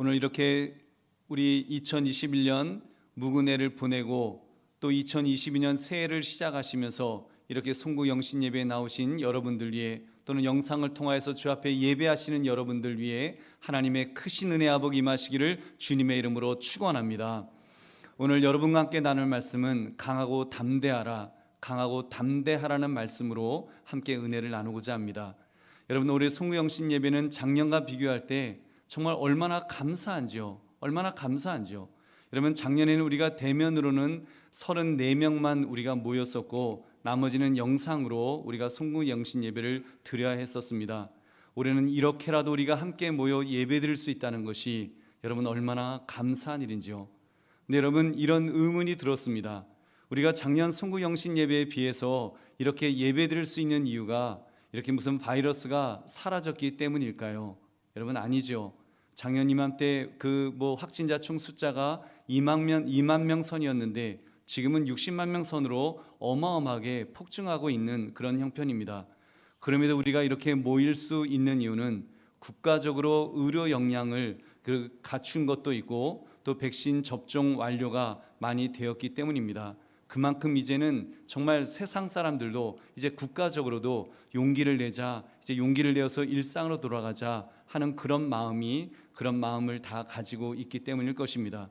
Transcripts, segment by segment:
오늘 이렇게 우리 2021년 묵은해를 보내고 또 2022년 새해를 시작하시면서 이렇게 송구 영신 예배에 나오신 여러분들 위해 또는 영상을 통하여서 주 앞에 예배하시는 여러분들 위해 하나님의 크신 은혜 아복 임하시기를 주님의 이름으로 축원합니다. 오늘 여러분과 함께 나눌 말씀은 강하고 담대하라, 강하고 담대하라는 말씀으로 함께 은혜를 나누고자 합니다. 여러분, 우리 송구 영신 예배는 작년과 비교할 때 정말 얼마나 감사한지요. 여러분, 작년에는 우리가 대면으로는 34명만 우리가 모였었고 나머지는 영상으로 우리가 송구 영신 예배를 드려야 했었습니다. 올해는 이렇게라도 우리가 함께 모여 예배드릴 수 있다는 것이 여러분 얼마나 감사한 일인지요. 근데 여러분, 이런 의문이 들었습니다. 우리가 작년 송구 영신 예배에 비해서 이렇게 예배드릴 수 있는 이유가 이렇게 무슨 바이러스가 사라졌기 때문일까요? 여러분, 아니죠. 작년 이맘때 확진자 총 숫자가 2만 명 선이었는데 지금은 60만 명 선으로 어마어마하게 폭증하고 있는 그런 형편입니다. 그럼에도 우리가 이렇게 모일 수 있는 이유는 국가적으로 의료 역량을 갖춘 것도 있고 또 백신 접종 완료가 많이 되었기 때문입니다. 그만큼 이제는 정말 세상 사람들도 이제 국가적으로도 용기를 내자, 이제 용기를 내어서 일상으로 돌아가자 하는 그런 마음을 다 가지고 있기 때문일 것입니다.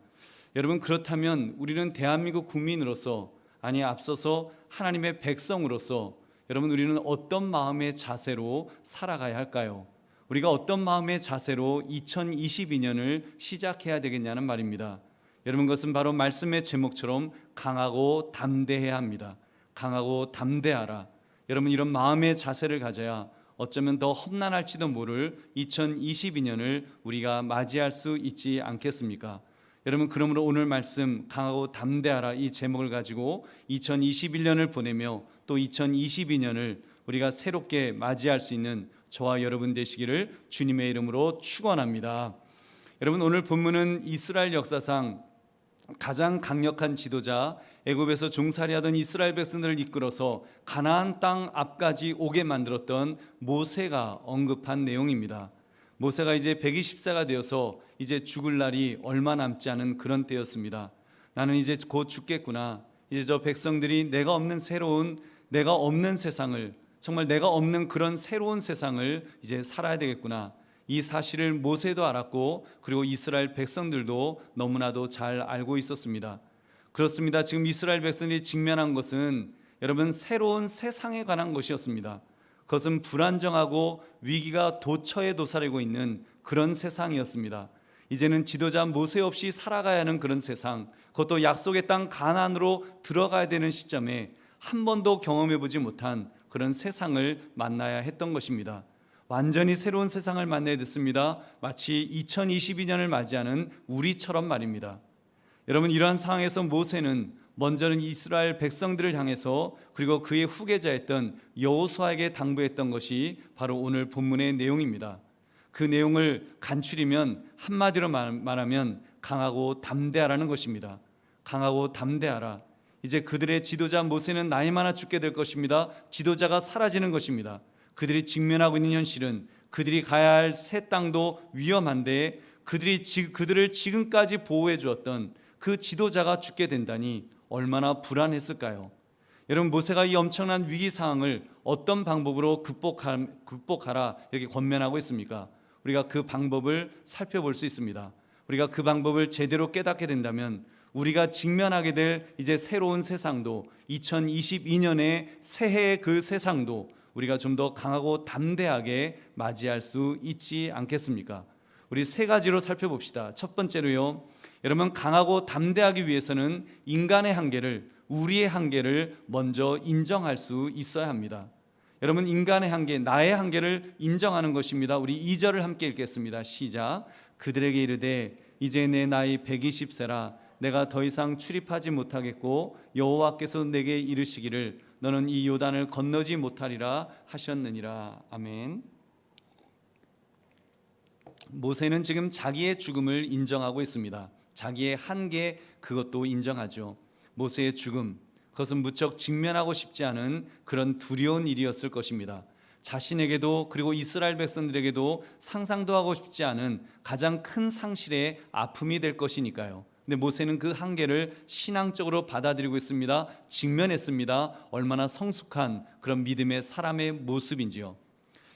여러분, 그렇다면 우리는 대한민국 국민으로서, 아니 앞서서 하나님의 백성으로서 여러분, 우리는 어떤 마음의 자세로 살아가야 할까요? 우리가 어떤 마음의 자세로 2022년을 시작해야 되겠냐는 말입니다. 여러분, 그것은 바로 말씀의 제목처럼 강하고 담대해야 합니다. 강하고 담대하라. 여러분, 이런 마음의 자세를 가져야 어쩌면 더 험난할지도 모를 2022년을 우리가 맞이할 수 있지 않겠습니까? 여러분, 그러므로 오늘 말씀 강하고 담대하라 이 제목을 가지고 2021년을 보내며 또 2022년을 우리가 새롭게 맞이할 수 있는 저와 여러분 되시기를 주님의 이름으로 축원합니다. 여러분, 오늘 본문은 이스라엘 역사상 가장 강력한 지도자, 애굽에서 종살이하던 이스라엘 백성들을 이끌어서 가나안 땅 앞까지 오게 만들었던 모세가 언급한 내용입니다. 모세가 이제 120세가 되어서 이제 죽을 날이 얼마 남지 않은 그런 때였습니다. 나는 이제 곧 죽겠구나. 이제 저 백성들이 내가 없는 세상을, 정말 내가 없는 그런 새로운 세상을 이제 살아야 되겠구나. 이 사실을 모세도 알았고 그리고 이스라엘 백성들도 너무나도 잘 알고 있었습니다. 그렇습니다. 지금 이스라엘 백성들이 직면한 것은 여러분 새로운 세상에 관한 것이었습니다. 그것은 불안정하고 위기가 도처에 도사리고 있는 그런 세상이었습니다. 이제는 지도자 모세 없이 살아가야 하는 그런 세상, 그것도 약속의 땅 가나안으로 들어가야 되는 시점에 한 번도 경험해보지 못한 그런 세상을 만나야 했던 것입니다. 완전히 새로운 세상을 만나야 됐습니다. 마치 2022년을 맞이하는 우리처럼 말입니다. 여러분, 이러한 상황에서 모세는 먼저는 이스라엘 백성들을 향해서 그리고 그의 후계자였던 여호수아에게 당부했던 것이 바로 오늘 본문의 내용입니다. 그 내용을 간추리면 한마디로 말하면 강하고 담대하라는 것입니다. 강하고 담대하라. 이제 그들의 지도자 모세는 나이 많아 죽게 될 것입니다. 지도자가 사라지는 것입니다. 그들이 직면하고 있는 현실은 그들이 가야 할 새 땅도 위험한데 그들을 지금까지 보호해 주었던 그 지도자가 죽게 된다니 얼마나 불안했을까요? 여러분, 모세가 이 엄청난 위기 상황을 어떤 방법으로 극복하라 이렇게 권면하고 있습니까? 우리가 그 방법을 살펴볼 수 있습니다. 우리가 그 방법을 제대로 깨닫게 된다면 우리가 직면하게 될 이제 새로운 세상도 2022년의 새해의 그 세상도 우리가 좀 더 강하고 담대하게 맞이할 수 있지 않겠습니까? 우리 세 가지로 살펴봅시다. 첫 번째로요, 여러분, 강하고 담대하기 위해서는 인간의 한계를, 우리의 한계를 먼저 인정할 수 있어야 합니다. 여러분, 인간의 한계, 나의 한계를 인정하는 것입니다. 우리 2절을 함께 읽겠습니다. 시작. 그들에게 이르되 이제 내 나이 120세라 내가 더 이상 출입하지 못하겠고 여호와께서 내게 이르시기를 너는 이 요단을 건너지 못하리라 하셨느니라. 아멘. 모세는 지금 자기의 죽음을 인정하고 있습니다. 자기의 한계, 그것도 인정하죠. 모세의 죽음, 그것은 무척 직면하고 싶지 않은 그런 두려운 일이었을 것입니다. 자신에게도 그리고 이스라엘 백성들에게도 상상도 하고 싶지 않은 가장 큰 상실의 아픔이 될 것이니까요. 근데 모세는 그 한계를 신앙적으로 받아들이고 있습니다. 직면했습니다. 얼마나 성숙한 그런 믿음의 사람의 모습인지요.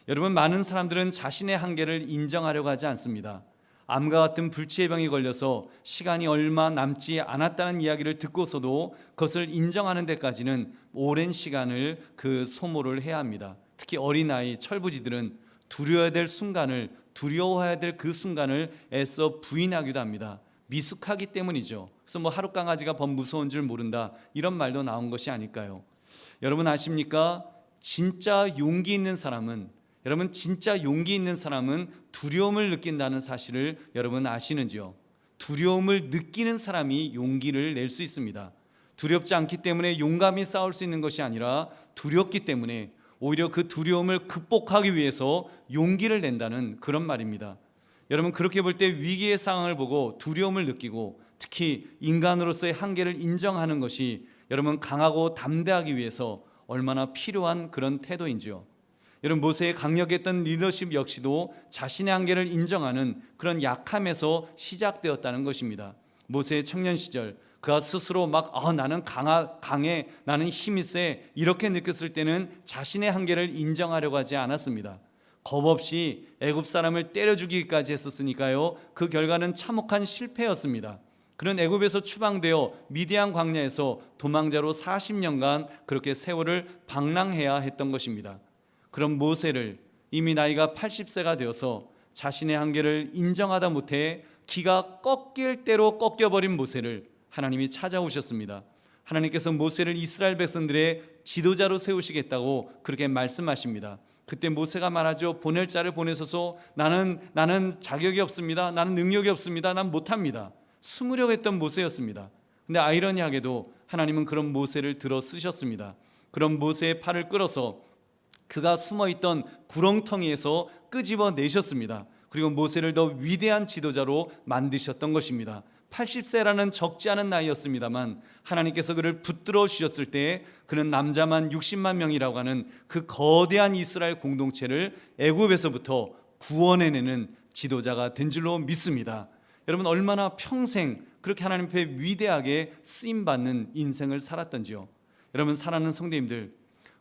여러분, 많은 사람들은 자신의 한계를 인정하려고 하지 않습니다. 암과 같은 불치의 병이 걸려서 시간이 얼마 남지 않았다는 이야기를 듣고서도 그것을 인정하는 데까지는 오랜 시간을 그 소모를 해야 합니다. 특히 어린아이, 철부지들은 두려워해야 될 그 순간을 애써 부인하기도 합니다. 미숙하기 때문이죠. 그래서 하루 강아지가 범 무서운 줄 모른다, 이런 말도 나온 것이 아닐까요? 여러분 아십니까? 진짜 용기 있는 사람은 두려움을 느낀다는 사실을 여러분 아시는지요? 두려움을 느끼는 사람이 용기를 낼 수 있습니다. 두렵지 않기 때문에 용감히 싸울 수 있는 것이 아니라 두렵기 때문에 오히려 그 두려움을 극복하기 위해서 용기를 낸다는 그런 말입니다. 여러분, 그렇게 볼 때 위기의 상황을 보고 두려움을 느끼고 특히 인간으로서의 한계를 인정하는 것이 여러분 강하고 담대하기 위해서 얼마나 필요한 그런 태도인지요. 여러분, 모세의 강력했던 리더십 역시도 자신의 한계를 인정하는 그런 약함에서 시작되었다는 것입니다. 모세의 청년 시절 그가 스스로 나는 강해, 나는 힘이 세, 이렇게 느꼈을 때는 자신의 한계를 인정하려고 하지 않았습니다. 겁 없이 애굽 사람을 때려 죽이기까지 했었으니까요. 그 결과는 참혹한 실패였습니다. 그런 애굽에서 추방되어 미디안 광야에서 도망자로 40년간 그렇게 세월을 방랑해야 했던 것입니다. 그런 모세를 이미 나이가 80세가 되어서 자신의 한계를 인정하다 못해 기가 꺾일 대로 꺾여버린 모세를 하나님이 찾아오셨습니다. 하나님께서 모세를 이스라엘 백성들의 지도자로 세우시겠다고 그렇게 말씀하십니다. 그때 모세가 말하죠. 보낼 자를 보내소서. 나는 자격이 없습니다. 나는 능력이 없습니다. 난 못합니다. 숨으려고 했던 모세였습니다. 근데 아이러니하게도 하나님은 그런 모세를 들어 쓰셨습니다. 그런 모세의 팔을 끌어서 그가 숨어있던 구렁텅이에서 끄집어 내셨습니다. 그리고 모세를 더 위대한 지도자로 만드셨던 것입니다. 80세라는 적지 않은 나이였습니다만 하나님께서 그를 붙들어 주셨을 때 그는 남자만 60만 명이라고 하는 그 거대한 이스라엘 공동체를 애굽에서부터 구원해내는 지도자가 된 줄로 믿습니다. 여러분, 얼마나 평생 그렇게 하나님 앞에 위대하게 쓰임받는 인생을 살았던지요. 여러분, 사랑하는 성도님들,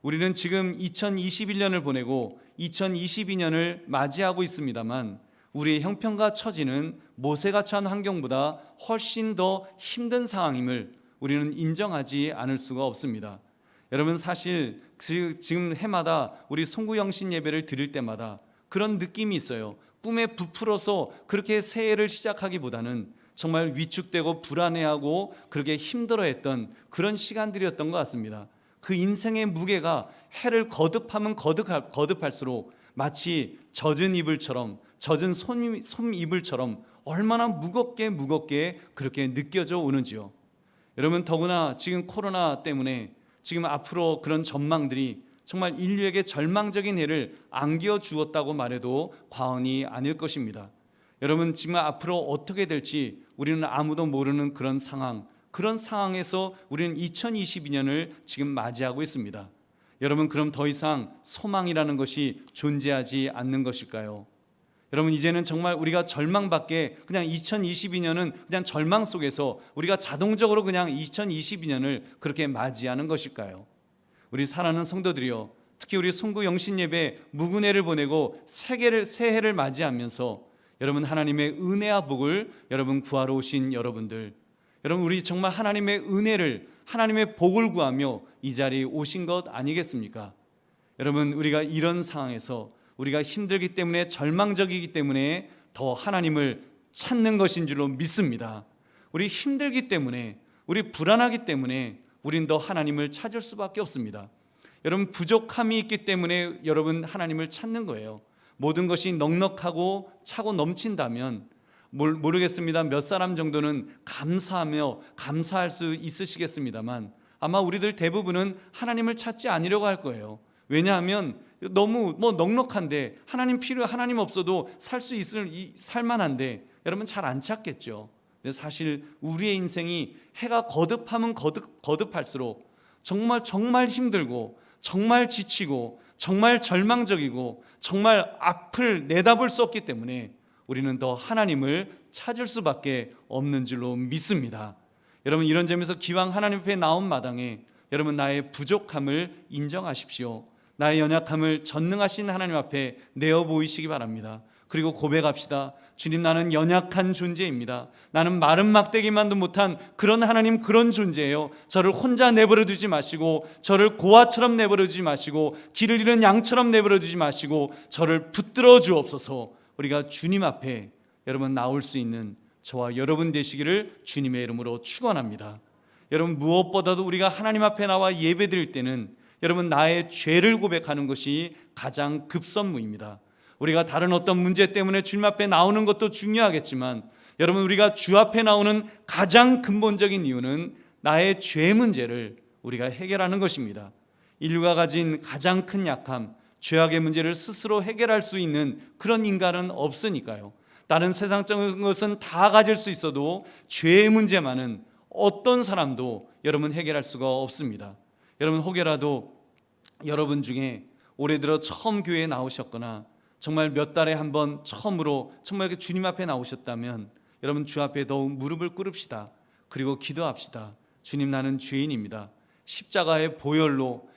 우리는 지금 2021년을 보내고 2022년을 맞이하고 있습니다만 우리의 형편과 처지는 모세가 처한 환경보다 훨씬 더 힘든 상황임을 우리는 인정하지 않을 수가 없습니다. 여러분, 사실 지금 해마다 우리 송구영신 예배를 드릴 때마다 그런 느낌이 있어요. 꿈에 부풀어서 그렇게 새해를 시작하기보다는 정말 위축되고 불안해하고 그렇게 힘들어했던 그런 시간들이었던 것 같습니다. 그 인생의 무게가 해를 거듭하면 거듭할수록 마치 젖은 솜이불처럼 얼마나 무겁게 그렇게 느껴져 오는지요. 여러분, 더구나 지금 코로나 때문에 지금 앞으로 그런 전망들이 정말 인류에게 절망적인 해를 안겨 주었다고 말해도 과언이 아닐 것입니다. 여러분, 지금 앞으로 어떻게 될지 우리는 아무도 모르는 그런 상황에서 우리는 2022년을 지금 맞이하고 있습니다. 여러분, 그럼 더 이상 소망이라는 것이 존재하지 않는 것일까요? 여러분, 이제는 정말 우리가 절망밖에, 그냥 2022년은 그냥 절망 속에서 우리가 자동적으로 그냥 2022년을 그렇게 맞이하는 것일까요? 우리 사랑하는 성도들이요, 특히 우리 송구 영신 예배 무근해를 보내고 새해를 맞이하면서 여러분, 하나님의 은혜와 복을 여러분 구하러 오신 여러분, 우리 정말 하나님의 은혜를, 하나님의 복을 구하며 이 자리에 오신 것 아니겠습니까? 여러분, 우리가 이런 상황에서 우리가 힘들기 때문에, 절망적이기 때문에 더 하나님을 찾는 것인 줄로 믿습니다. 우리 힘들기 때문에, 우리 불안하기 때문에 우린 더 하나님을 찾을 수밖에 없습니다. 여러분, 부족함이 있기 때문에 여러분 하나님을 찾는 거예요. 모든 것이 넉넉하고 차고 넘친다면 모르겠습니다. 몇 사람 정도는 감사할 수 있으시겠습니다만 아마 우리들 대부분은 하나님을 찾지 않으려고 할 거예요. 왜냐하면 너무 넉넉한데, 하나님 없어도 살만한데 여러분 잘 안 찾겠죠. 근데 사실 우리의 인생이 해가 거듭하면 거듭할수록 정말 힘들고 정말 지치고 정말 절망적이고 정말 앞을 내다볼 수 없기 때문에 우리는 더 하나님을 찾을 수밖에 없는 줄로 믿습니다. 여러분, 이런 점에서 기왕 하나님 앞에 나온 마당에 여러분 나의 부족함을 인정하십시오. 나의 연약함을 전능하신 하나님 앞에 내어 보이시기 바랍니다. 그리고 고백합시다. 주님, 나는 연약한 존재입니다. 나는 마른 막대기만도 못한 그런 하나님, 그런 존재예요. 저를 혼자 내버려 두지 마시고, 저를 고아처럼 내버려 두지 마시고, 길을 잃은 양처럼 내버려 두지 마시고, 저를 붙들어 주옵소서. 우리가 주님 앞에 여러분 나올 수 있는 저와 여러분 되시기를 주님의 이름으로 축원합니다. 여러분, 무엇보다도 우리가 하나님 앞에 나와 예배드릴 때는 여러분 나의 죄를 고백하는 것이 가장 급선무입니다. 우리가 다른 어떤 문제 때문에 주님 앞에 나오는 것도 중요하겠지만 여러분, 우리가 주 앞에 나오는 가장 근본적인 이유는 나의 죄 문제를 우리가 해결하는 것입니다. 인류가 가진 가장 큰 약함, 죄악의 문제를 스스로 해결할 수 있는 그런 인간은 없으니까요. 다른 세상적인 것은 다 가질 수 있어도 죄의 문제만은 어떤 사람도 여러분 해결할 수가 없습니다. 여러분, 혹여라도 여러분 중에 올해 들어 처음 교회에 나오셨거나 정말 몇 달에 한 번 처음으로 정말 이렇게 주님 앞에 나오셨다면 여러분, 주 앞에 더욱 무릎을 꿇읍시다. 그리고 기도합시다. 주님, 나는 죄인입니다. 십자가의 보혈로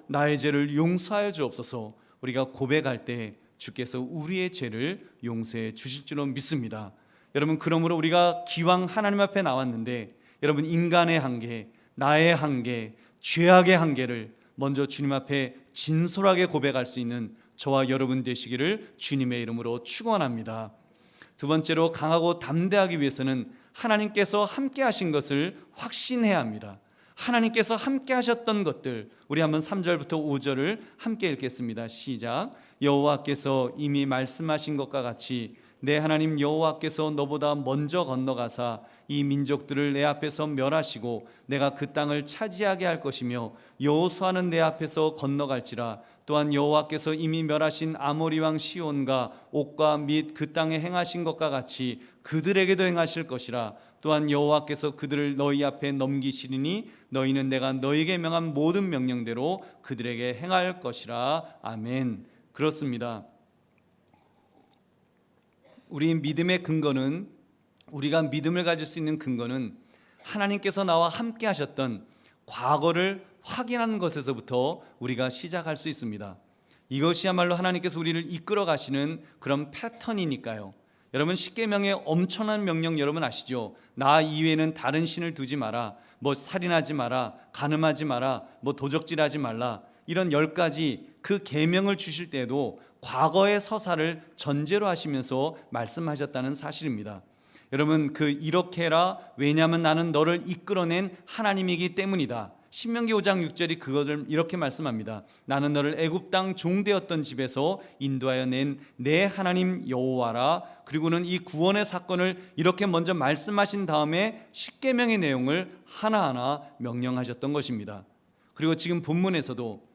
나의 죄를 용서하여 주옵소서. 우리가 고백할 때 주께서 우리의 죄를 용서해 주실 줄로 믿습니다. 여러분, 그러므로 우리가 기왕 하나님 앞에 나왔는데 여러분, 인간의 한계, 나의 한계, 죄악의 한계를 먼저 주님 앞에 진솔하게 고백할 수 있는 저와 여러분 되시기를 주님의 이름으로 축원합니다. 두 번째로, 강하고 담대하기 위해서는 하나님께서 함께 하신 것을 확신해야 합니다. 하나님께서 함께 하셨던 것들, 우리 한번 3절부터 5절을 함께 읽겠습니다. 시작. 여호와께서 이미 말씀하신 것과 같이 내 하나님 여호와께서 너보다 먼저 건너가사 이 민족들을 내 앞에서 멸하시고 내가 그 땅을 차지하게 할 것이며 여호수아는 내 앞에서 건너갈지라. 또한 여호와께서 이미 멸하신 아모리 왕 시온과 옥과 및 그 땅에 행하신 것과 같이 그들에게도 행하실 것이라. 또한 여호와께서 그들을 너희 앞에 넘기시리니 너희는 내가 너희에게 명한 모든 명령대로 그들에게 행할 것이라. 아멘. 그렇습니다. 우리 믿음의 근거는, 우리가 믿음을 가질 수 있는 근거는 하나님께서 나와 함께 하셨던 과거를 확인하는 것에서부터 우리가 시작할 수 있습니다. 이것이야말로 하나님께서 우리를 이끌어 가시는 그런 패턴이니까요. 여러분, 십계명의 엄청난 명령 여러분 아시죠? 나 이외에는 다른 신을 두지 마라, 뭐 살인하지 마라, 간음하지 마라, 뭐 도적질하지 말라, 이런 10가지 그 계명을 주실 때에도 과거의 서사를 전제로 하시면서 말씀하셨다는 사실입니다. 여러분, 이렇게 해라, 왜냐하면 나는 너를 이끌어낸 하나님이기 때문이다. 신명기 5장 6절이 그것을 이렇게 말씀합니다. 나는 너를 애굽 땅 종되었던 집에서 인도하여 낸 내 하나님 여호와라. 그리고는 이 구원의 사건을 이렇게 먼저 말씀하신 다음에 십계명의 내용을 하나하나 명령하셨던 것입니다. 그리고 지금 본문에서도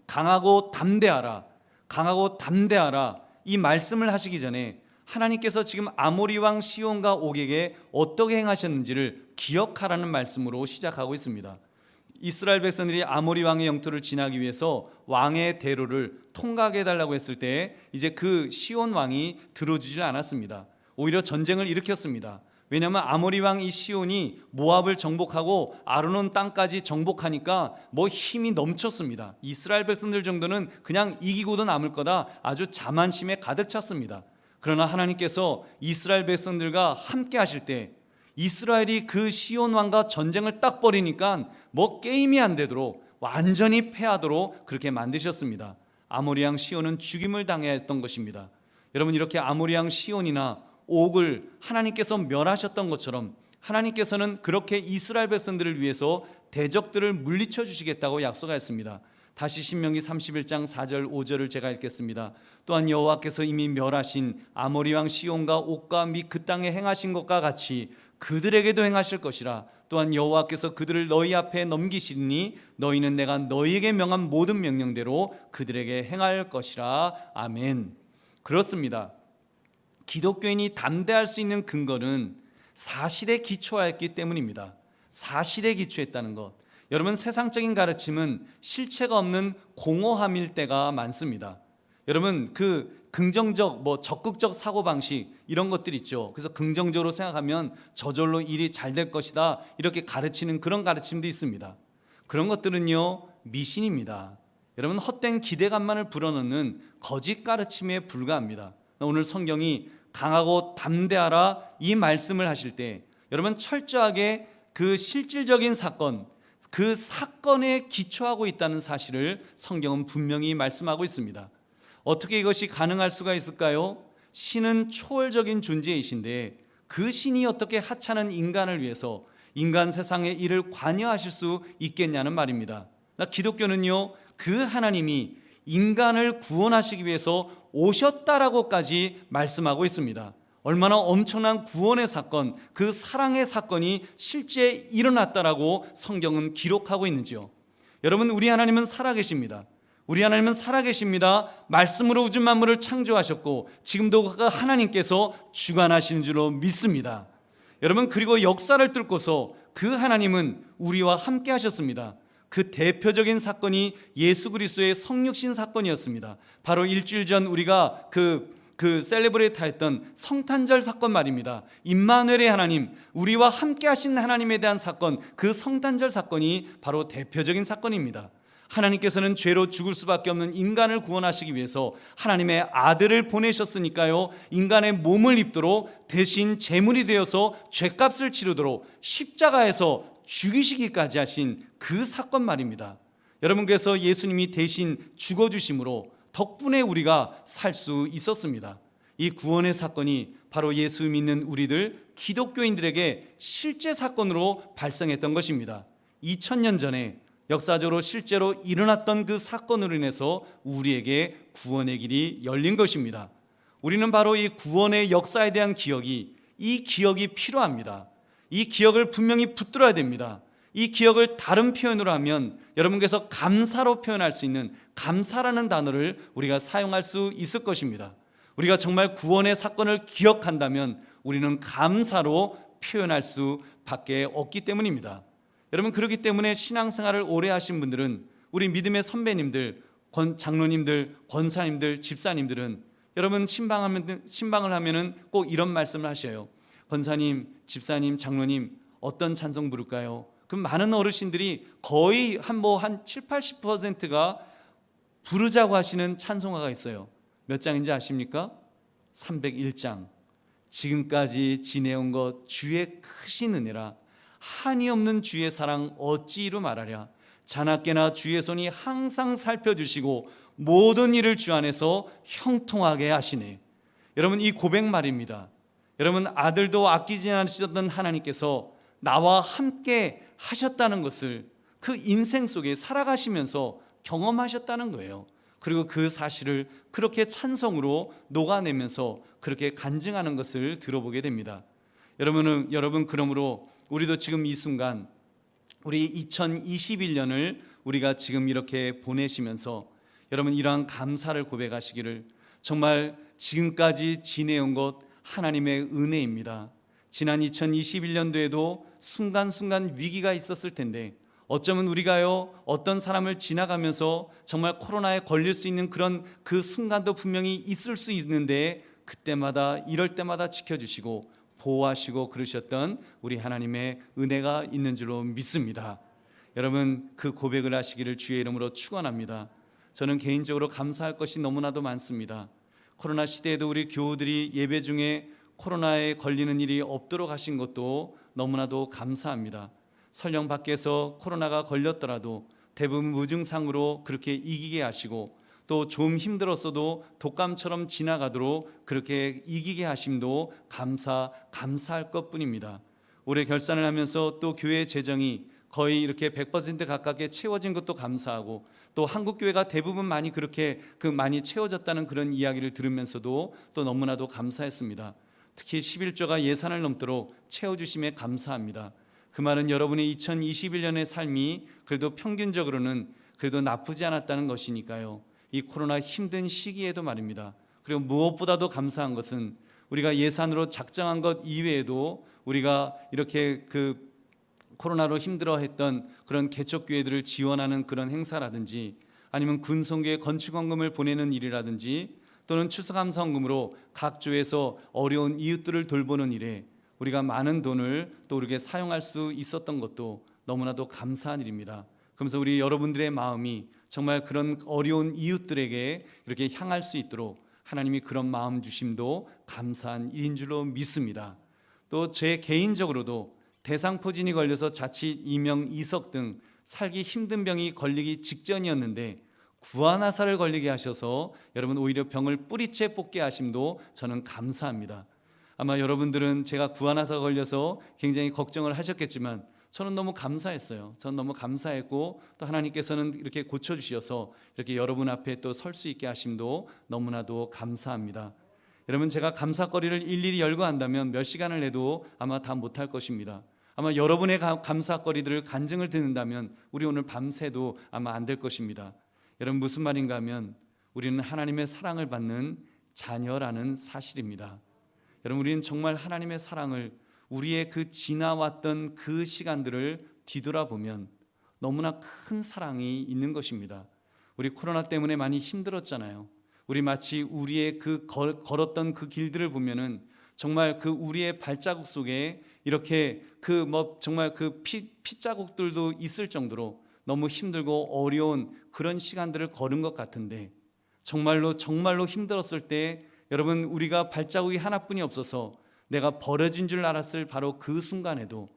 강하고 담대하라, 강하고 담대하라, 이 말씀을 하시기 전에 하나님께서 지금 아모리 왕 시온과 옥에게 어떻게 행하셨는지를 기억하라는 말씀으로 시작하고 있습니다. 이스라엘 백성들이 아모리 왕의 영토를 지나기 위해서 왕의 대로를 통과하게 해달라고 했을 때 이제 그 시온 왕이 들어주질 않았습니다. 오히려 전쟁을 일으켰습니다. 왜냐하면 아모리 왕 이 시온이 모압을 정복하고 아르논 땅까지 정복하니까 뭐 힘이 넘쳤습니다. 이스라엘 백성들 정도는 그냥 이기고도 남을 거다, 아주 자만심에 가득 찼습니다. 그러나 하나님께서 이스라엘 백성들과 함께 하실 때 이스라엘이 그 시온 왕과 전쟁을 딱 벌이니까 뭐 게임이 안 되도록 완전히 패하도록 그렇게 만드셨습니다. 아모리 왕 시온은 죽임을 당해야 했던 것입니다. 여러분, 이렇게 아모리 왕 시온이나 옥을 하나님께서 멸하셨던 것처럼 하나님께서는 그렇게 이스라엘 백성들을 위해서 대적들을 물리쳐 주시겠다고 약속하였습니다. 다시 신명기 31장 4절 5절을 제가 읽겠습니다. 또한 여호와께서 이미 멸하신 아모리 왕 시온과 옥과 및 그 땅에 행하신 것과 같이 그들에게도 행하실 것이라. 또한 여호와께서 그들을 너희 앞에 넘기시니 너희는 내가 너희에게 명한 모든 명령대로 그들에게 행할 것이라. 아멘. 그렇습니다. 기독교인이 담대할 수 있는 근거는 사실에 기초하였기 때문입니다. 사실에 기초했다는 것. 여러분, 세상적인 가르침은 실체가 없는 공허함일 때가 많습니다. 여러분, 그 긍정적, 적극적 사고방식 이런 것들 있죠. 그래서 긍정적으로 생각하면 저절로 일이 잘 될 것이다, 이렇게 가르치는 그런 가르침도 있습니다. 그런 것들은요, 미신입니다. 여러분, 헛된 기대감만을 불어넣는 거짓 가르침에 불과합니다. 오늘 성경이 강하고 담대하라 이 말씀을 하실 때 여러분, 철저하게 그 실질적인 사건, 그 사건에 기초하고 있다는 사실을 성경은 분명히 말씀하고 있습니다. 어떻게 이것이 가능할 수가 있을까요? 신은 초월적인 존재이신데 그 신이 어떻게 하찮은 인간을 위해서 인간 세상의 일을 관여하실 수 있겠냐는 말입니다. 기독교는요, 그 하나님이 인간을 구원하시기 위해서 오셨다라고까지 말씀하고 있습니다. 얼마나 엄청난 구원의 사건, 그 사랑의 사건이 실제 일어났다라고 성경은 기록하고 있는지요. 여러분, 우리 하나님은 살아계십니다. 우리 하나님은 살아계십니다. 말씀으로 우주 만물을 창조하셨고 지금도 그 하나님께서 주관하시는 줄로 믿습니다. 여러분, 그리고 역사를 뚫고서 그 하나님은 우리와 함께 하셨습니다. 그 대표적인 사건이 예수 그리스도의 성육신 사건이었습니다. 바로 일주일 전 우리가 그 셀레브레이트 했던 성탄절 사건 말입니다. 임마누엘의 하나님, 우리와 함께 하신 하나님에 대한 사건, 그 성탄절 사건이 바로 대표적인 사건입니다. 하나님께서는 죄로 죽을 수밖에 없는 인간을 구원하시기 위해서 하나님의 아들을 보내셨으니까요, 인간의 몸을 입도록 대신 제물이 되어서 죄값을 치르도록 십자가에서 죽이시기까지 하신 그 사건 말입니다. 여러분께서 예수님이 대신 죽어주심으로 덕분에 우리가 살 수 있었습니다. 이 구원의 사건이 바로 예수 믿는 우리들 기독교인들에게 실제 사건으로 발생했던 것입니다. 2000년 전에 역사적으로 실제로 일어났던 그 사건으로 인해서 우리에게 구원의 길이 열린 것입니다. 우리는 바로 이 구원의 역사에 대한 이 기억이 필요합니다. 이 기억을 분명히 붙들어야 됩니다. 이 기억을 다른 표현으로 하면 여러분께서 감사로 표현할 수 있는 감사라는 단어를 우리가 사용할 수 있을 것입니다. 우리가 정말 구원의 사건을 기억한다면 우리는 감사로 표현할 수밖에 없기 때문입니다. 여러분, 그렇기 때문에 신앙생활을 오래 하신 분들은, 우리 믿음의 선배님들, 장로님들, 권사님들, 집사님들은 여러분 신방을 하면은 꼭 이런 말씀을 하셔요. 권사님, 집사님, 장로님, 어떤 찬송 부를까요? 그럼 많은 어르신들이 거의 한 7, 80%가 부르자고 하시는 찬송가가 있어요. 몇 장인지 아십니까? 301장. 지금까지 지내온 것 주의 크신 은혜라, 한이 없는 주의 사랑 어찌 이루 말하랴. 자나깨나 주의 손이 항상 살펴주시고 모든 일을 주 안에서 형통하게 하시네. 여러분, 이 고백 말입니다. 여러분, 아들도 아끼지 않으셨던 하나님께서 나와 함께 하셨다는 것을 그 인생 속에 살아가시면서 경험하셨다는 거예요. 그리고 그 사실을 그렇게 찬송으로 녹아내면서 그렇게 간증하는 것을 들어보게 됩니다. 여러분, 그러므로 우리도 지금 이 순간 우리 2021년을 우리가 지금 이렇게 보내시면서 여러분, 이러한 감사를 고백하시기를, 정말 지금까지 지내온 것 하나님의 은혜입니다. 지난 2021년도에도 순간순간 위기가 있었을 텐데 어쩌면 우리가요, 어떤 사람을 지나가면서 정말 코로나에 걸릴 수 있는 그런 그 순간도 분명히 있을 수 있는데 그때마다, 이럴 때마다 지켜주시고 보호하시고 그러셨던 우리 하나님의 은혜가 있는 줄로 믿습니다. 여러분, 그 고백을 하시기를 주의 이름으로 축원합니다. 저는 개인적으로 감사할 것이 너무나도 많습니다. 코로나 시대에도 우리 교우들이 예배 중에 코로나에 걸리는 일이 없도록 하신 것도 너무나도 감사합니다. 설령 밖에서 코로나가 걸렸더라도 대부분 무증상으로 그렇게 이기게 하시고, 또 좀 힘들었어도 독감처럼 지나가도록 그렇게 이기게 하심도 감사할 것뿐입니다. 올해 결산을 하면서 또 교회 재정이 거의 이렇게 100% 가깝게 채워진 것도 감사하고, 또 한국교회가 대부분 많이 그렇게 많이 채워졌다는 그런 이야기를 들으면서도 또 너무나도 감사했습니다. 특히 11조가 예산을 넘도록 채워주심에 감사합니다. 그 말은 여러분의 2021년의 삶이 그래도 평균적으로는 그래도 나쁘지 않았다는 것이니까요. 이 코로나 힘든 시기에도 말입니다. 그리고 무엇보다도 감사한 것은 우리가 예산으로 작정한 것 이외에도 우리가 이렇게 코로나로 힘들어했던 그런 개척교회들을 지원하는 그런 행사라든지, 아니면 군송교회 건축원금을 보내는 일이라든지, 또는 추수감사원금으로 각 조에서 어려운 이웃들을 돌보는 일에 우리가 많은 돈을 또 우리에게 사용할 수 있었던 것도 너무나도 감사한 일입니다. 그러면서 우리 여러분들의 마음이 정말 그런 어려운 이웃들에게 이렇게 향할 수 있도록 하나님이 그런 마음 주심도 감사한 일인 줄로 믿습니다. 또 제 개인적으로도 대상포진이 걸려서 자칫 이명, 이석 등 살기 힘든 병이 걸리기 직전이었는데 구안화사를 걸리게 하셔서 여러분 오히려 병을 뿌리째 뽑게 하심도 저는 감사합니다. 아마 여러분들은 제가 구안화사 걸려서 굉장히 걱정을 하셨겠지만 저는 너무 감사했어요. 저는 너무 감사했고, 또 하나님께서는 이렇게 고쳐주셔서 이렇게 여러분 앞에 또 설 수 있게 하심도 너무나도 감사합니다. 여러분, 제가 감사거리를 일일이 열거한다면 몇 시간을 내도 아마 다 못할 것입니다. 아마 여러분의 감사거리들을 간증을 듣는다면 우리 오늘 밤새도 아마 안 될 것입니다. 여러분, 무슨 말인가 하면 우리는 하나님의 사랑을 받는 자녀라는 사실입니다. 여러분, 우리는 정말 하나님의 사랑을, 우리의 그 지나왔던 그 시간들을 뒤돌아보면 너무나 큰 사랑이 있는 것입니다. 우리 코로나 때문에 많이 힘들었잖아요. 우리 마치 우리의 그 걸었던 그 길들을 보면은 정말 그 우리의 발자국 속에 이렇게 정말 그 피자국들도 있을 정도로 너무 힘들고 어려운 그런 시간들을 걸은 것 같은데, 정말로 힘들었을 때 여러분, 우리가 발자국이 하나뿐이 없어서 내가 버려진 줄 알았을 바로 그 순간에도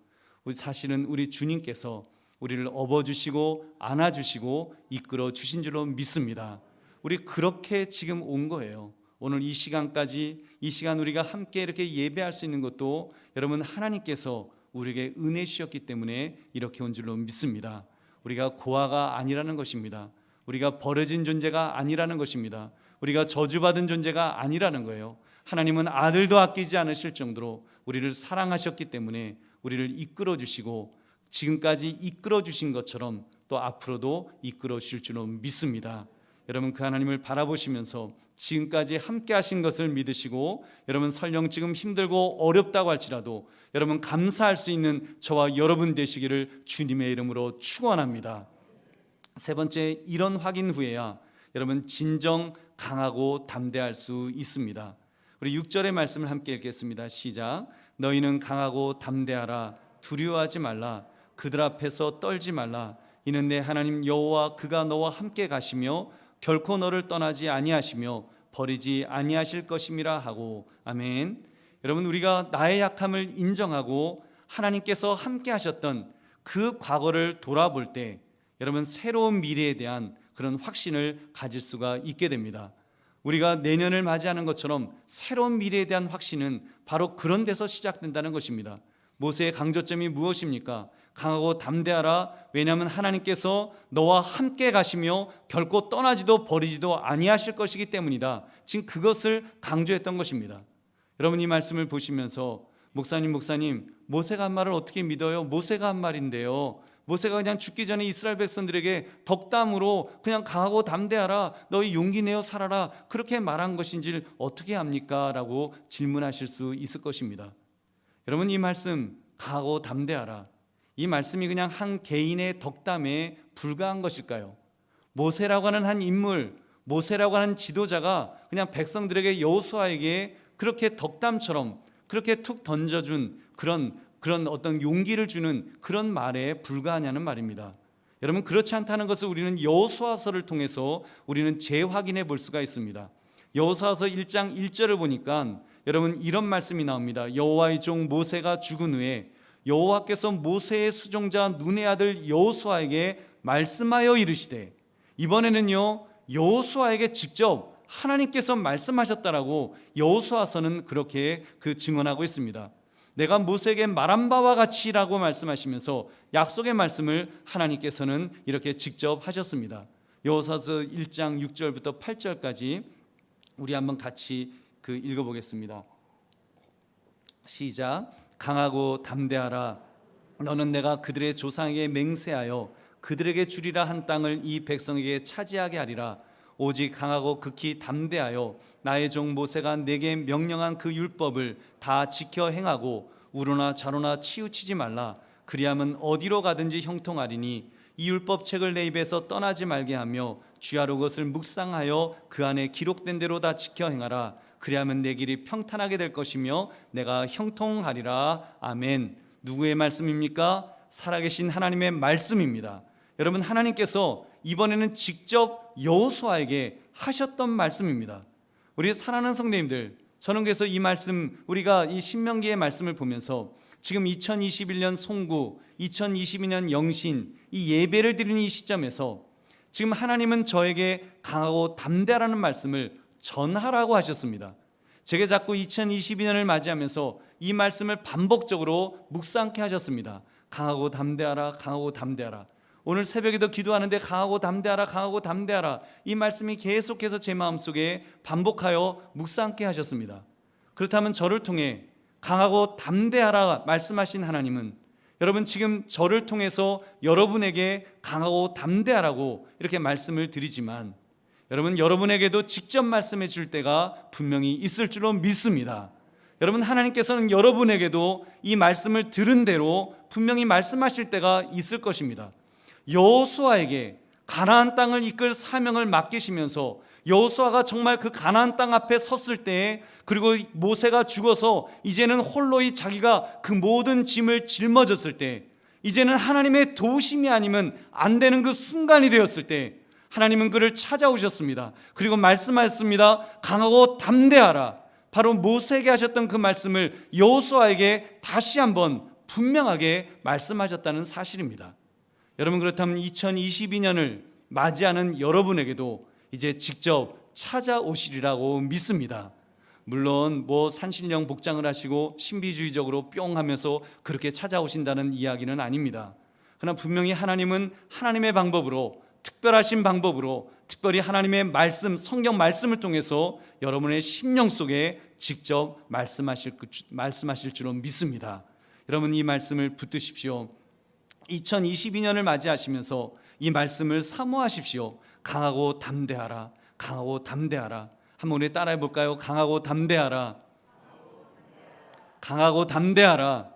사실은 우리 주님께서 우리를 업어주시고 안아주시고 이끌어 주신 줄로 믿습니다. 우리 그렇게 지금 온 거예요. 오늘 이 시간까지, 이 시간 우리가 함께 이렇게 예배할 수 있는 것도 여러분 하나님께서 우리에게 은혜 주셨기 때문에 이렇게 온 줄로 믿습니다. 우리가 고아가 아니라는 것입니다. 우리가 버려진 존재가 아니라는 것입니다. 우리가 저주받은 존재가 아니라는 거예요. 하나님은 아들도 아끼지 않으실 정도로 우리를 사랑하셨기 때문에 우리를 이끌어 주시고, 지금까지 이끌어 주신 것처럼 또 앞으로도 이끌어 주실 줄로 믿습니다. 여러분, 그 하나님을 바라보시면서 지금까지 함께 하신 것을 믿으시고, 여러분 설령 지금 힘들고 어렵다고 할지라도 여러분 감사할 수 있는 저와 여러분 되시기를 주님의 이름으로 축원합니다. 세 번째, 이런 확인 후에야 여러분 진정 강하고 담대할 수 있습니다. 우리 6절의 말씀을 함께 읽겠습니다. 시작. 너희는 강하고 담대하라. 두려워하지 말라. 그들 앞에서 떨지 말라. 이는 내 하나님 여호와 그가 너와 함께 가시며 결코 너를 떠나지 아니하시며 버리지 아니하실 것임이라 하고. 아멘. 여러분, 우리가 나의 약함을 인정하고 하나님께서 함께 하셨던 그 과거를 돌아볼 때 여러분 새로운 미래에 대한 그런 확신을 가질 수가 있게 됩니다. 우리가 내년을 맞이하는 것처럼 새로운 미래에 대한 확신은 바로 그런 데서 시작된다는 것입니다. 모세의 강조점이 무엇입니까? 강하고 담대하라. 왜냐하면 하나님께서 너와 함께 가시며 결코 떠나지도 버리지도 아니하실 것이기 때문이다. 지금 그것을 강조했던 것입니다. 여러분, 이 말씀을 보시면서 목사님 모세가 한 말을 어떻게 믿어요? 모세가 한 말인데요. 모세가 그냥 죽기 전에 이스라엘 백성들에게 덕담으로 그냥 강하고 담대하라, 너희 용기 내어 살아라, 그렇게 말한 것인지 어떻게 합니까? 라고 질문하실 수 있을 것입니다. 여러분, 이 말씀 강하고 담대하라, 이 말씀이 그냥 한 개인의 덕담에 불과한 것일까요? 모세라고 하는 한 인물, 모세라고 하는 지도자가 그냥 백성들에게, 여호수아에게 그렇게 덕담처럼 그렇게 툭 던져준 그런 어떤 용기를 주는 그런 말에 불과하냐는 말입니다. 여러분, 그렇지 않다는 것을 우리는 여호수아서를 통해서 우리는 재확인해 볼 수가 있습니다. 여호수아서 1장 1절을 보니까 여러분 이런 말씀이 나옵니다. 여호와의 종 모세가 죽은 후에 여호와께서 모세의 수종자 눈의 아들 여호수아에게 말씀하여 이르시되, 이번에는요 여호수아에게 직접 하나님께서 말씀하셨다라고 여호수아서는 그렇게 증언하고 있습니다. 내가 모세에게 말한 바와 같이라고 말씀하시면서 약속의 말씀을 하나님께서는 이렇게 직접 하셨습니다. 여호수아서 1장 6절부터 8절까지 우리 한번 같이 읽어보겠습니다. 시작. 강하고 담대하라. 너는 내가 그들의 조상에게 맹세하여 그들에게 주리라 한 땅을 이 백성에게 차지하게 하리라. 오직 강하고 극히 담대하여 나의 종 모세가 내게 명령한 그 율법을 다 지켜 행하고 우로나 좌로나 치우치지 말라. 그리하면 어디로 가든지 형통하리니 이 율법책을 내 입에서 떠나지 말게 하며 주야로 그것을 묵상하여 그 안에 기록된 대로 다 지켜 행하라. 그리하면 내 길이 평탄하게 될 것이며 내가 형통하리라. 아멘. 누구의 말씀입니까? 살아계신 하나님의 말씀입니다. 여러분, 하나님께서 이번에는 직접 여호수아에게 하셨던 말씀입니다. 우리 사랑하는 성도님들, 저는 그래서 이 말씀, 우리가 이 신명기의 말씀을 보면서 지금 2021년 송구, 2022년 영신, 이 예배를 드리는 이 시점에서 지금 하나님은 저에게 강하고 담대하라는 말씀을 전하라고 하셨습니다. 제게 자꾸 2022년을 맞이하면서 이 말씀을 반복적으로 묵상케 하셨습니다. 강하고 담대하라, 강하고 담대하라. 오늘 새벽에도 기도하는데 강하고 담대하라, 강하고 담대하라, 이 말씀이 계속해서 제 마음속에 반복하여 묵상케 하셨습니다. 그렇다면 저를 통해 강하고 담대하라 말씀하신 하나님은 여러분 지금 저를 통해서 여러분에게 강하고 담대하라고 이렇게 말씀을 드리지만 여러분, 여러분에게도 직접 말씀해 줄 때가 분명히 있을 줄로 믿습니다. 여러분, 하나님께서는 여러분에게도 이 말씀을 들은 대로 분명히 말씀하실 때가 있을 것입니다. 여호수아에게 가나안 땅을 이끌 사명을 맡기시면서 여호수아가 정말 그 가나안 땅 앞에 섰을 때에, 그리고 모세가 죽어서 이제는 홀로이 자기가 그 모든 짐을 짊어졌을 때, 이제는 하나님의 도우심이 아니면 안 되는 그 순간이 되었을 때 하나님은 그를 찾아오셨습니다. 그리고 말씀하셨습니다. 강하고 담대하라. 바로 모세에게 하셨던 그 말씀을 여호수아에게 다시 한번 분명하게 말씀하셨다는 사실입니다. 여러분, 그렇다면 2022년을 맞이하는 여러분에게도 이제 직접 찾아오시리라고 믿습니다. 물론 산신령 복장을 하시고 신비주의적으로 뿅 하면서 그렇게 찾아오신다는 이야기는 아닙니다. 그러나 분명히 하나님은 하나님의 방법으로, 특별하신 방법으로, 특별히 하나님의 말씀, 성경 말씀을 통해서 여러분의 심령 속에 직접 말씀하실 줄로 믿습니다. 여러분, 이 말씀을 붙드십시오. 2022년을 맞이하시면서 이 말씀을 사모하십시오. 강하고 담대하라, 강하고 담대하라. 한번 우리 따라해 볼까요? 강하고 담대하라, 강하고 담대하라.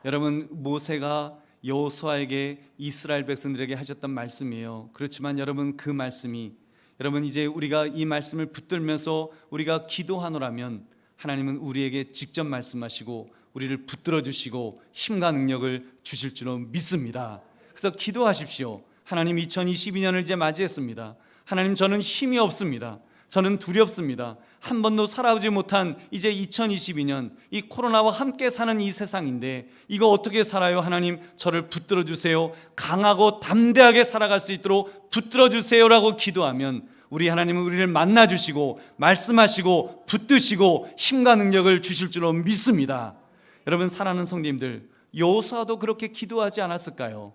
여러분, 모세가 여호수아에게 이스라엘 백성들에게 하셨던 말씀이에요. 그렇지만 여러분, 그 말씀이 여러분 이제 우리가 이 말씀을 붙들면서 우리가 기도하노라면 하나님은 우리에게 직접 말씀하시고 우리를 붙들어 주시고 힘과 능력을 주실 줄로 믿습니다. 그래서 기도하십시오. 하나님, 2022년을 이제 맞이했습니다. 하나님, 저는 힘이 없습니다. 저는 두렵습니다. 한 번도 살아오지 못한 이제 2022년, 이 코로나와 함께 사는 이 세상인데 이거 어떻게 살아요? 하나님, 저를 붙들어 주세요. 강하고 담대하게 살아갈 수 있도록 붙들어 주세요라고 기도하면 우리 하나님은 우리를 만나 주시고 말씀하시고 붙드시고 힘과 능력을 주실 줄로 믿습니다. 여러분, 사랑하는 성도님들, 여호수아도 그렇게 기도하지 않았을까요?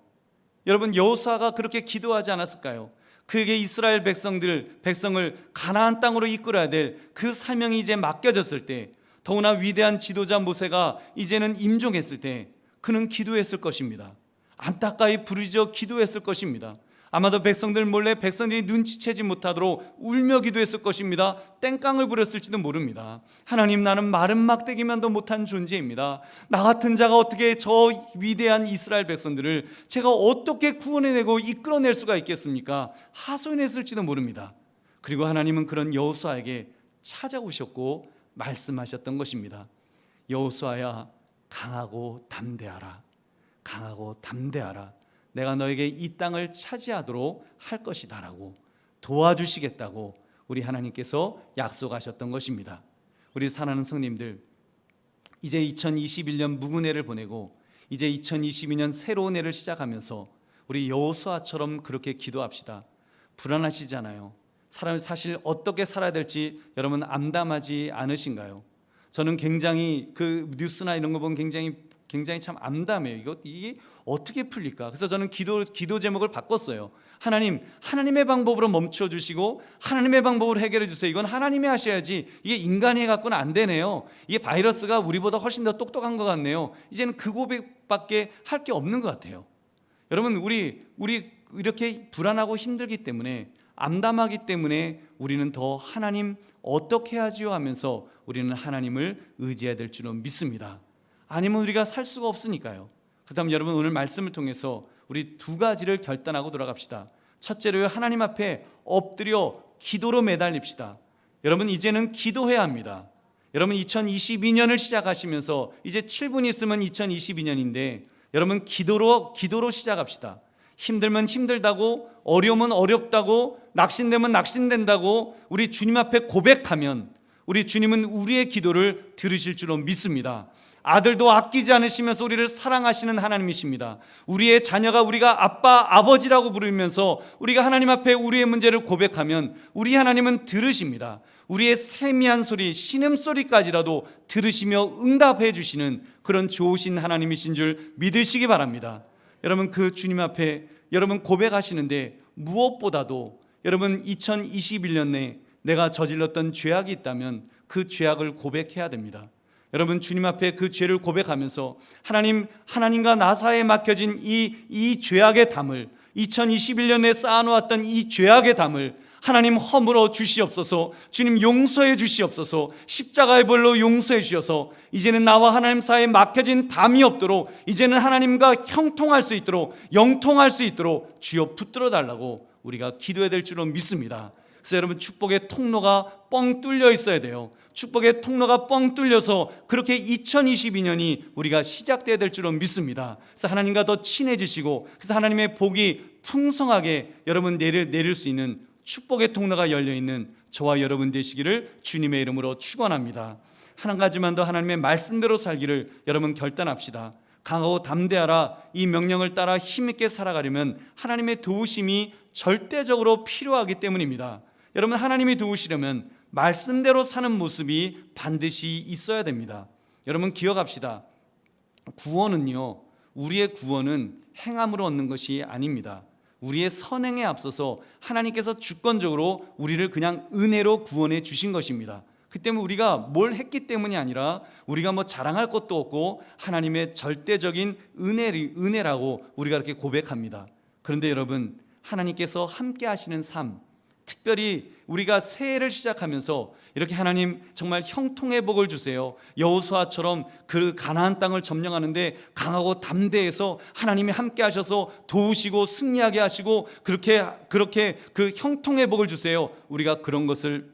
여러분, 여호수아가 그렇게 기도하지 않았을까요? 그에게 이스라엘 백성을 가나안 땅으로 이끌어야 될 그 사명이 이제 맡겨졌을 때, 더구나 위대한 지도자 모세가 이제는 임종했을 때 그는 기도했을 것입니다. 안타까이 부르짖어 기도했을 것입니다. 아마도 백성들 몰래 백성들이 눈치채지 못하도록 울며 기도했을 것입니다. 땡깡을 부렸을지도 모릅니다. 하나님, 나는 마른 막대기만도 못한 존재입니다. 나 같은 자가 어떻게 저 위대한 이스라엘 백성들을 제가 어떻게 구원해내고 이끌어낼 수가 있겠습니까? 하소연했을지도 모릅니다. 그리고 하나님은 그런 여호수아에게 찾아오셨고 말씀하셨던 것입니다. 여호수아야, 강하고 담대하라, 강하고 담대하라. 내가 너에게 이 땅을 차지하도록 할 것이다 라고 도와주시겠다고 우리 하나님께서 약속하셨던 것입니다. 우리 사랑하는 성님들, 이제 2021년 묵은 해를 보내고 이제 2022년 새로운 해를 시작하면서 우리 여호수아처럼 그렇게 기도합시다. 불안하시잖아요. 사실 어떻게 살아야 될지 여러분 암담하지 않으신가요? 저는 굉장히 그 뉴스나 이런 거 보면 굉장히 참 암담해요. 이게 어떻게 풀릴까? 그래서 저는 기도 제목을 바꿨어요. 하나님, 하나님의 방법으로 멈춰 주시고 하나님의 방법으로 해결해 주세요. 이건 하나님이 하셔야지 이게 인간이 해갖고는 안 되네요. 이게 바이러스가 우리보다 훨씬 더 똑똑한 것 같네요. 이제는 그 고백밖에 할 게 없는 것 같아요. 여러분, 우리 이렇게 불안하고 힘들기 때문에, 암담하기 때문에 우리는 더 하나님 어떻게 하지요 하면서 우리는 하나님을 의지해야 될 줄로 믿습니다. 아니면 우리가 살 수가 없으니까요. 그렇다면 여러분, 오늘 말씀을 통해서 우리 두 가지를 결단하고 돌아갑시다. 첫째로 하나님 앞에 엎드려 기도로 매달립시다. 여러분, 이제는 기도해야 합니다. 여러분, 2022년을 시작하시면서 이제 7분 있으면 2022년인데 여러분, 기도로 시작합시다. 힘들면 힘들다고, 어려우면 어렵다고, 낙심되면 낙심된다고 우리 주님 앞에 고백하면 우리 주님은 우리의 기도를 들으실 줄로 믿습니다. 아들도 아끼지 않으시면서 우리를 사랑하시는 하나님이십니다. 우리의 자녀가 우리가 아빠, 아버지라고 부르면서 우리가 하나님 앞에 우리의 문제를 고백하면 우리 하나님은 들으십니다. 우리의 세미한 소리, 신음소리까지라도 들으시며 응답해 주시는 그런 좋으신 하나님이신 줄 믿으시기 바랍니다. 여러분, 그 주님 앞에 여러분 고백하시는데 무엇보다도 여러분 2021년 내 내가 저질렀던 죄악이 있다면 그 죄악을 고백해야 됩니다. 여러분, 주님 앞에 그 죄를 고백하면서 하나님과 나 사이에 막혀진 이 죄악의 담을, 2021년에 쌓아놓았던 이 죄악의 담을 하나님 허물어 주시옵소서. 주님 용서해 주시옵소서. 십자가의 벌로 용서해 주셔서 이제는 나와 하나님 사이에 막혀진 담이 없도록, 이제는 하나님과 형통할 수 있도록, 영통할 수 있도록 주여 붙들어 달라고 우리가 기도해야 될 줄로 믿습니다. 그래서 여러분, 축복의 통로가 뻥 뚫려 있어야 돼요. 축복의 통로가 뻥 뚫려서 그렇게 2022년이 우리가 시작돼야 될 줄로 믿습니다. 그래서 하나님과 더 친해지시고, 그래서 하나님의 복이 풍성하게 여러분 내릴 수 있는 축복의 통로가 열려있는 저와 여러분 되시기를 주님의 이름으로 축원합니다. 한 가지만 더 하나님의 말씀대로 살기를 여러분 결단합시다. 강하고 담대하라, 이 명령을 따라 힘있게 살아가려면 하나님의 도우심이 절대적으로 필요하기 때문입니다. 여러분, 하나님이 도우시려면 말씀대로 사는 모습이 반드시 있어야 됩니다. 여러분, 기억합시다. 구원은요, 우리의 구원은 행함으로 얻는 것이 아닙니다. 우리의 선행에 앞서서 하나님께서 주권적으로 우리를 그냥 은혜로 구원해 주신 것입니다. 그 때문에 우리가 뭘 했기 때문이 아니라 우리가 뭐 자랑할 것도 없고 하나님의 절대적인 은혜라고 우리가 이렇게 고백합니다. 그런데 여러분, 하나님께서 함께 하시는 삶, 특별히 우리가 새해를 시작하면서 이렇게 하나님 정말 형통의 복을 주세요. 여호수아처럼 그 가나안 땅을 점령하는데 강하고 담대해서 하나님이 함께 하셔서 도우시고 승리하게 하시고 그렇게 그 형통의 복을 주세요. 우리가 그런 것을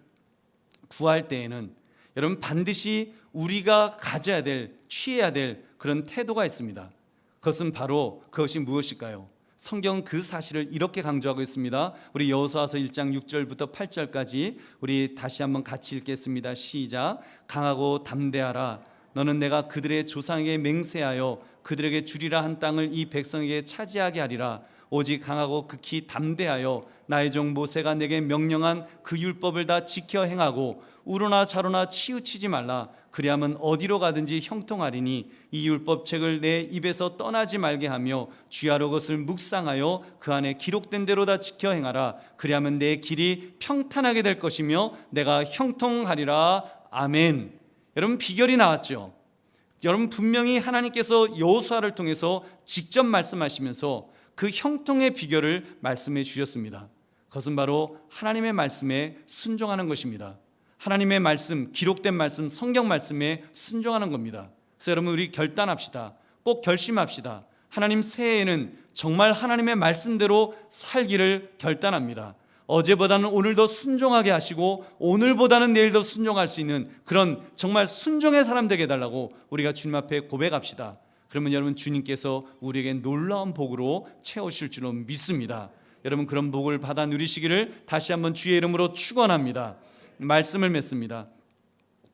구할 때에는 여러분, 반드시 우리가 가져야 될, 취해야 될 그런 태도가 있습니다. 그것이 무엇일까요? 성경은 그 사실을 이렇게 강조하고 있습니다. 우리 여호수아서 1장 6절부터 8절까지 우리 다시 한번 같이 읽겠습니다. 시작. 강하고 담대하라. 너는 내가 그들의 조상에게 맹세하여 그들에게 주리라 한 땅을 이 백성에게 차지하게 하리라. 오직 강하고 극히 담대하여 나의 종 모세가 내게 명령한 그 율법을 다 지켜 행하고 우로나 좌로나 치우치지 말라. 그리하면 어디로 가든지 형통하리니 이 율법책을 내 입에서 떠나지 말게 하며 주야로 그것을 묵상하여 그 안에 기록된 대로 다 지켜 행하라. 그리하면 내 길이 평탄하게 될 것이며 내가 형통하리라. 아멘. 여러분, 비결이 나왔죠. 여러분, 분명히 하나님께서 여호수아를 통해서 직접 말씀하시면서 그 형통의 비결을 말씀해 주셨습니다. 그것은 바로 하나님의 말씀에 순종하는 것입니다. 하나님의 말씀, 기록된 말씀, 성경 말씀에 순종하는 겁니다. 그래서 여러분, 우리 결단합시다. 꼭 결심합시다. 하나님, 새해에는 정말 하나님의 말씀대로 살기를 결단합니다. 어제보다는 오늘 더 순종하게 하시고 오늘보다는 내일 더 순종할 수 있는 그런 정말 순종의 사람 되게 해달라고 우리가 주님 앞에 고백합시다. 그러면 여러분, 주님께서 우리에게 놀라운 복으로 채우실 줄로 믿습니다. 여러분, 그런 복을 받아 누리시기를 다시 한번 주의 이름으로 축원합니다. 말씀을 맺습니다.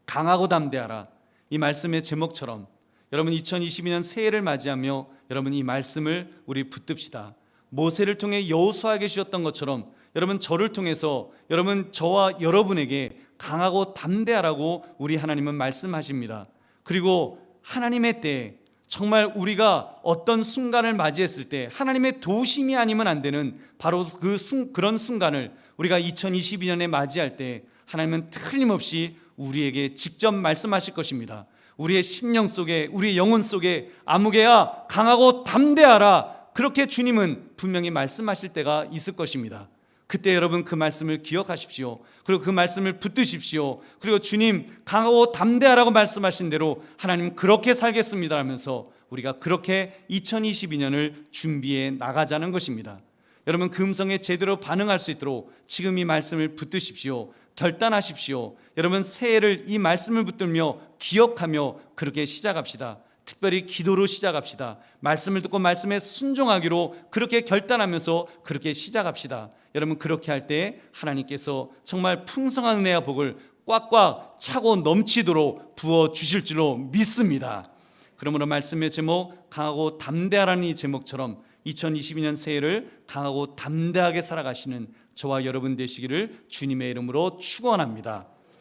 강하고 담대하라. 이 말씀의 제목처럼 여러분, 2022년 새해를 맞이하며 여러분, 이 말씀을 우리 붙듭시다. 모세를 통해 여호수아에게 주셨던 것처럼 여러분, 저를 통해서 여러분, 저와 여러분에게 강하고 담대하라고 우리 하나님은 말씀하십니다. 그리고 하나님의 때에 정말 우리가 어떤 순간을 맞이했을 때 하나님의 도우심이 아니면 안 되는 바로 그런 순간을 우리가 2022년에 맞이할 때 하나님은 틀림없이 우리에게 직접 말씀하실 것입니다. 우리의 심령 속에, 우리의 영혼 속에 아무개야 강하고 담대하라, 그렇게 주님은 분명히 말씀하실 때가 있을 것입니다. 그때 여러분 그 말씀을 기억하십시오. 그리고 그 말씀을 붙드십시오. 그리고 주님 강하고 담대하라고 말씀하신 대로 하나님 그렇게 살겠습니다 하면서 우리가 그렇게 2022년을 준비해 나가자는 것입니다. 여러분 그 음성에 제대로 반응할 수 있도록 지금 이 말씀을 붙드십시오. 결단하십시오. 여러분 새해를 이 말씀을 붙들며 기억하며 그렇게 시작합시다. 특별히 기도로 시작합시다. 말씀을 듣고 말씀에 순종하기로 그렇게 결단하면서 그렇게 시작합시다. 여러분 그렇게 할 때 하나님께서 정말 풍성한 은혜와 복을 꽉꽉 차고 넘치도록 부어주실 줄로 믿습니다. 그러므로 말씀의 제목 강하고 담대하라는 이 제목처럼 2022년 새해를 강하고 담대하게 살아가시는 저와 여러분 되시기를 주님의 이름으로 축원합니다.